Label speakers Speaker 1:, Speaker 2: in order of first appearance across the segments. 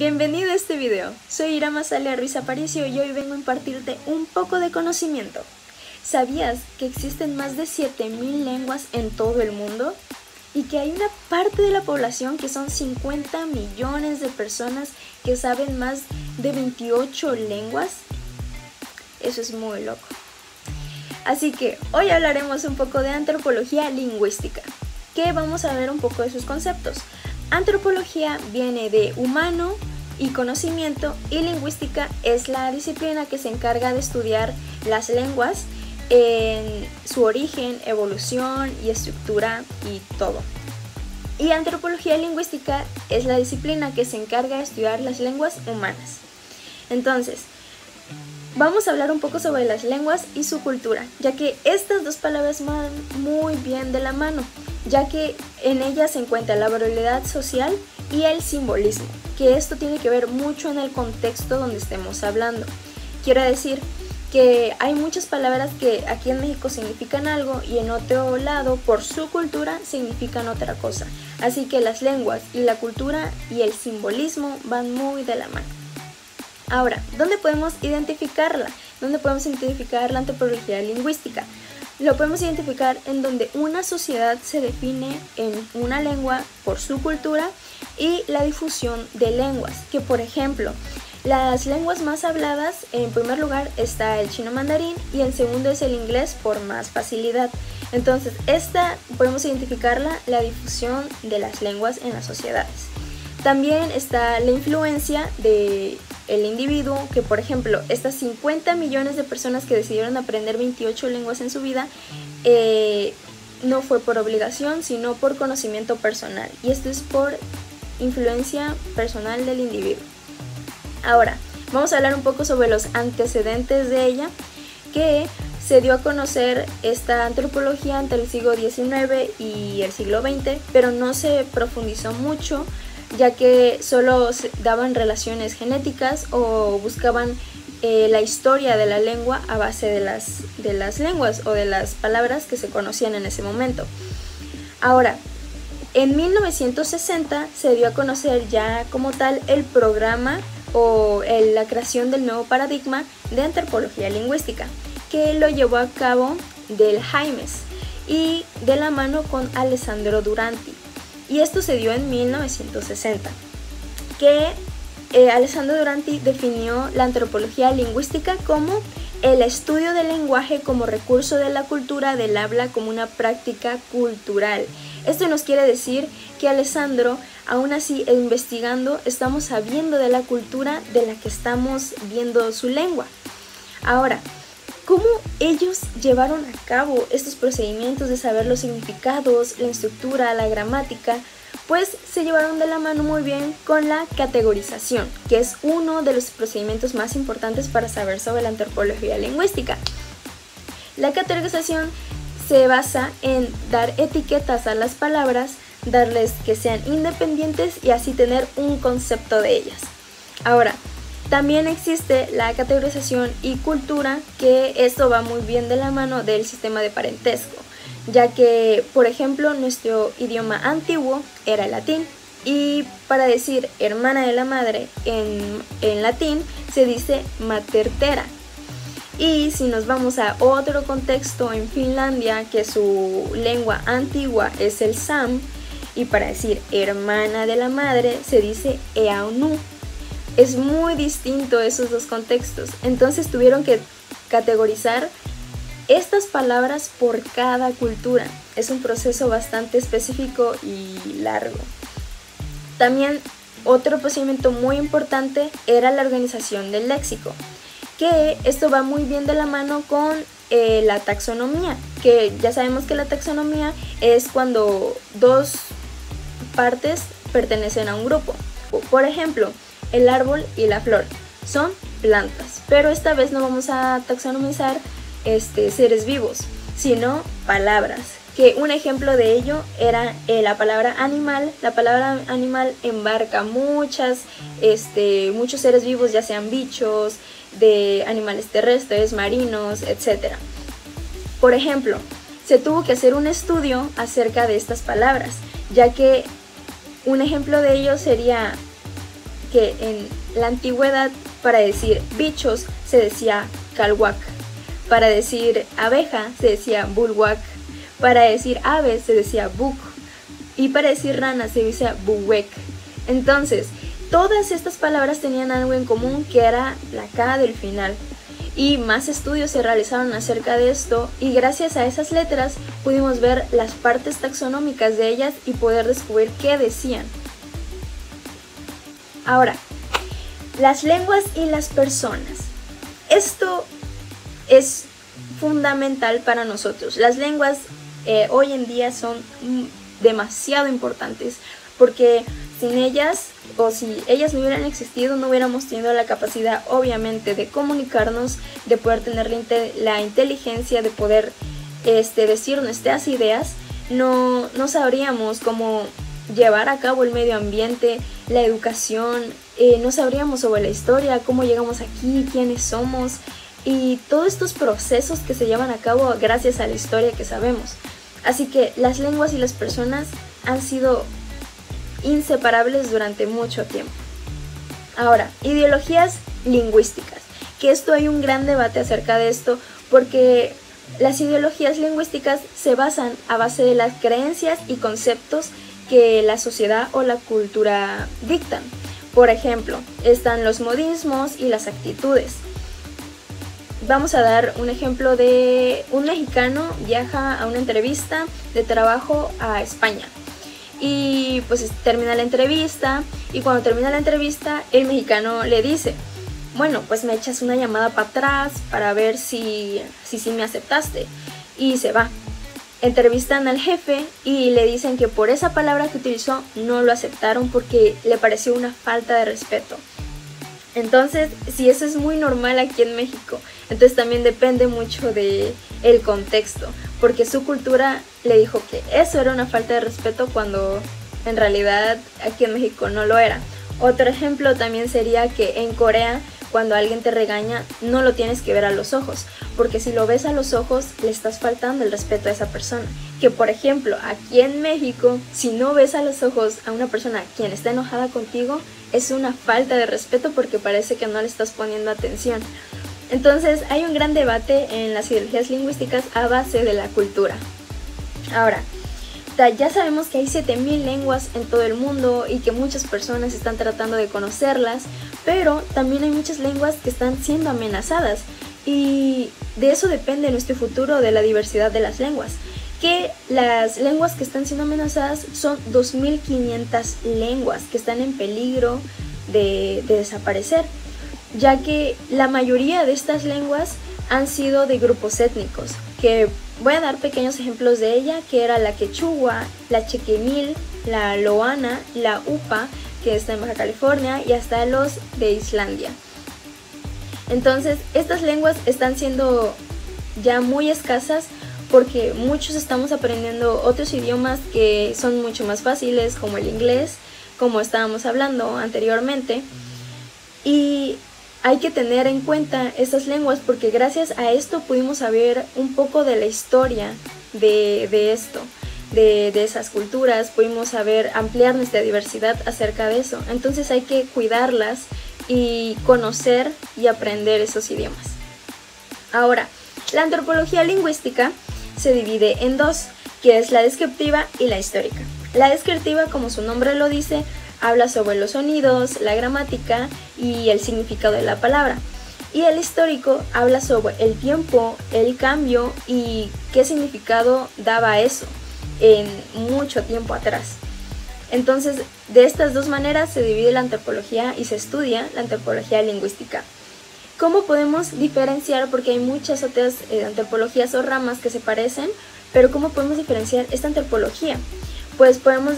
Speaker 1: Bienvenido a este video, soy Irama Salia Ruiz Aparicio y hoy vengo a impartirte un poco de conocimiento. ¿Sabías que existen más de 7000 lenguas en todo el mundo? Y que hay una parte de la población que son 50 millones de personas que saben más de 28 lenguas. Eso es muy loco. Así que hoy hablaremos un poco de antropología lingüística, que vamos a ver un poco de sus conceptos. Antropología viene de humano y conocimiento, y lingüística es la disciplina que se encarga de estudiar las lenguas en su origen, evolución y estructura y todo. Y antropología lingüística es la disciplina que se encarga de estudiar las lenguas humanas. Entonces, vamos a hablar un poco sobre las lenguas y su cultura, ya que estas dos palabras van muy bien de la mano, ya que en ellas se encuentra la variabilidad social y el simbolismo, que esto tiene que ver mucho en el contexto donde estemos hablando. Quiero decir que hay muchas palabras que aquí en México significan algo y en otro lado, por su cultura, significan otra cosa. Así que las lenguas y la cultura y el simbolismo van muy de la mano. Ahora, ¿dónde podemos identificarla? ¿Dónde podemos identificar la antropología lingüística? Lo podemos identificar en donde una sociedad se define en una lengua por su cultura y la difusión de lenguas, que por ejemplo, las lenguas más habladas, en primer lugar está el chino mandarín y el segundo es el inglés por más facilidad. Entonces, esta podemos identificarla, la difusión de las lenguas en las sociedades. También está la influencia del individuo, que por ejemplo, estas 50 millones de personas que decidieron aprender 28 lenguas en su vida, no fue por obligación, sino por conocimiento personal. Y esto es por influencia personal del individuo. Ahora, vamos a hablar un poco sobre los antecedentes de ella, que se dio a conocer esta antropología entre el siglo XIX y el siglo XX, pero no se profundizó mucho, ya que solo daban relaciones genéticas o buscaban la historia de la lengua a base de las lenguas o de las palabras que se conocían en ese momento. Ahora, en 1960 se dio a conocer ya como tal el programa o la creación del nuevo paradigma de antropología lingüística, que lo llevó a cabo Del Jaimes y de la mano con Alessandro Duranti. Y esto se dio en 1960, que Alessandro Duranti definió la antropología lingüística como el estudio del lenguaje como recurso de la cultura del habla como una práctica cultural. Esto nos quiere decir que Alessandro, aún así investigando, estamos sabiendo de la cultura de la que estamos viendo su lengua. Ahora, ¿cómo ellos llevaron a cabo estos procedimientos de saber los significados, la estructura, la gramática? Pues se llevaron de la mano muy bien con la categorización, que es uno de los procedimientos más importantes para saber sobre la antropología lingüística. La categorización se basa en dar etiquetas a las palabras, darles que sean independientes y así tener un concepto de ellas. Ahora, también existe la categorización y cultura, que esto va muy bien de la mano del sistema de parentesco, ya que, por ejemplo, nuestro idioma antiguo era el latín, y para decir hermana de la madre en latín se dice matertera. Y si nos vamos a otro contexto, en Finlandia, que su lengua antigua es el sam, y para decir hermana de la madre se dice eaunu. Es muy distinto esos dos contextos, entonces tuvieron que categorizar estas palabras por cada cultura. Es un proceso bastante específico y largo. También otro procedimiento muy importante era la organización del léxico, que esto va muy bien de la mano con la taxonomía, que ya sabemos que la taxonomía es cuando dos partes pertenecen a un grupo. Por ejemplo, el árbol y la flor son plantas, pero esta vez no vamos a taxonomizar seres vivos, sino palabras, que un ejemplo de ello era la palabra animal. La palabra animal embarca muchos seres vivos, ya sean bichos, de animales terrestres, marinos, etc. Por ejemplo, se tuvo que hacer un estudio acerca de estas palabras, ya que un ejemplo de ello sería que en la antigüedad para decir bichos se decía calhuac, para decir abeja se decía bulhuac, para decir ave se decía buc y para decir rana se decía buhuec. Entonces, todas estas palabras tenían algo en común, que era la K del final. Y más estudios se realizaron acerca de esto, y gracias a esas letras pudimos ver las partes taxonómicas de ellas y poder descubrir qué decían. Ahora, las lenguas y las personas. Esto es fundamental para nosotros. Las lenguas hoy en día son demasiado importantes, porque sin ellas, o si ellas no hubieran existido, no hubiéramos tenido la capacidad, obviamente, de comunicarnos, de poder tener la inteligencia, de poder decir nuestras ideas. No sabríamos cómo llevar a cabo el medio ambiente, la educación, no sabríamos sobre la historia, cómo llegamos aquí, quiénes somos, y todos estos procesos que se llevan a cabo gracias a la historia que sabemos. Así que las lenguas y las personas han sido inseparables durante mucho tiempo. Ahora, ideologías lingüísticas, que esto hay un gran debate acerca de esto, porque las ideologías lingüísticas se basan a base de las creencias y conceptos que la sociedad o la cultura dictan. Por ejemplo, están los modismos y las actitudes. Vamos a dar un ejemplo de un mexicano viaja a una entrevista de trabajo a España. Y pues termina la entrevista, y cuando termina la entrevista el mexicano le dice: bueno, pues me echas una llamada para atrás para ver si me aceptaste. Y se va. Entrevistan al jefe y le dicen que por esa palabra que utilizó no lo aceptaron porque le pareció una falta de respeto. Entonces, si eso es muy normal aquí en México, entonces también depende mucho de el contexto, porque su cultura le dijo que eso era una falta de respeto cuando en realidad aquí en México no lo era. Otro ejemplo también sería que en Corea, cuando alguien te regaña, no lo tienes que ver a los ojos, porque si lo ves a los ojos le estás faltando el respeto a esa persona. Que por ejemplo, aquí en México, si no ves a los ojos a una persona quien está enojada contigo, es una falta de respeto porque parece que no le estás poniendo atención. Entonces hay un gran debate en las ideologías lingüísticas a base de la cultura. Ahora, ya sabemos que hay 7000 lenguas en todo el mundo y que muchas personas están tratando de conocerlas, pero también hay muchas lenguas que están siendo amenazadas, y de eso depende nuestro futuro, de la diversidad de las lenguas. Que las lenguas que están siendo amenazadas son 2500 lenguas que están en peligro de desaparecer, ya que la mayoría de estas lenguas han sido de grupos étnicos, que voy a dar pequeños ejemplos de ella, que era la quechua, la chequemil, la loana, la upa, que está en Baja California, y hasta los de Islandia. Entonces, estas lenguas están siendo ya muy escasas porque muchos estamos aprendiendo otros idiomas que son mucho más fáciles, como el inglés, como estábamos hablando anteriormente. Y hay que tener en cuenta estas lenguas porque gracias a esto pudimos saber un poco de la historia de esto, de esas culturas, pudimos saber ampliar nuestra diversidad acerca de eso. Entonces hay que cuidarlas y conocer y aprender esos idiomas. Ahora, la antropología lingüística se divide en dos, que es la descriptiva y la histórica. La descriptiva, como su nombre lo dice, habla sobre los sonidos, la gramática y el significado de la palabra. Y el histórico habla sobre el tiempo, el cambio y qué significado daba eso en mucho tiempo atrás. Entonces, de estas dos maneras se divide la antropología y se estudia la antropología lingüística. ¿Cómo podemos diferenciar? Porque hay muchas otras antropologías o ramas que se parecen, pero ¿cómo podemos diferenciar esta antropología? Pues podemos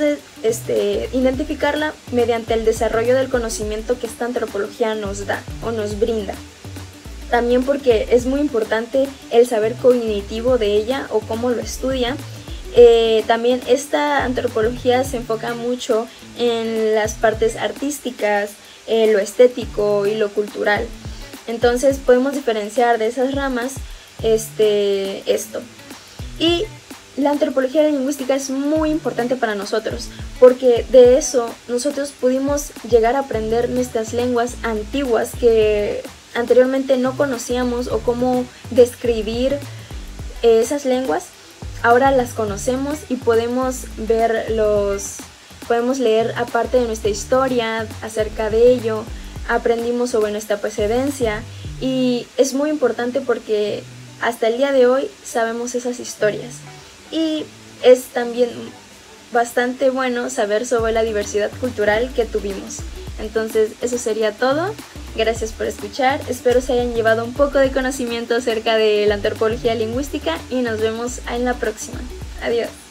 Speaker 1: identificarla mediante el desarrollo del conocimiento que esta antropología nos da o nos brinda. También porque es muy importante el saber cognitivo de ella o cómo lo estudia. También esta antropología se enfoca mucho en las partes artísticas, lo estético y lo cultural. Entonces podemos diferenciar de esas ramas esto. Y la antropología lingüística es muy importante para nosotros, porque de eso nosotros pudimos llegar a aprender nuestras lenguas antiguas que anteriormente no conocíamos, o cómo describir esas lenguas. Ahora las conocemos y podemos leer aparte de nuestra historia acerca de ello, aprendimos sobre nuestra procedencia, y es muy importante porque hasta el día de hoy sabemos esas historias. Y es también bastante bueno saber sobre la diversidad cultural que tuvimos. Entonces eso sería todo. Gracias por escuchar. Espero se hayan llevado un poco de conocimiento acerca de la antropología lingüística y nos vemos en la próxima. Adiós.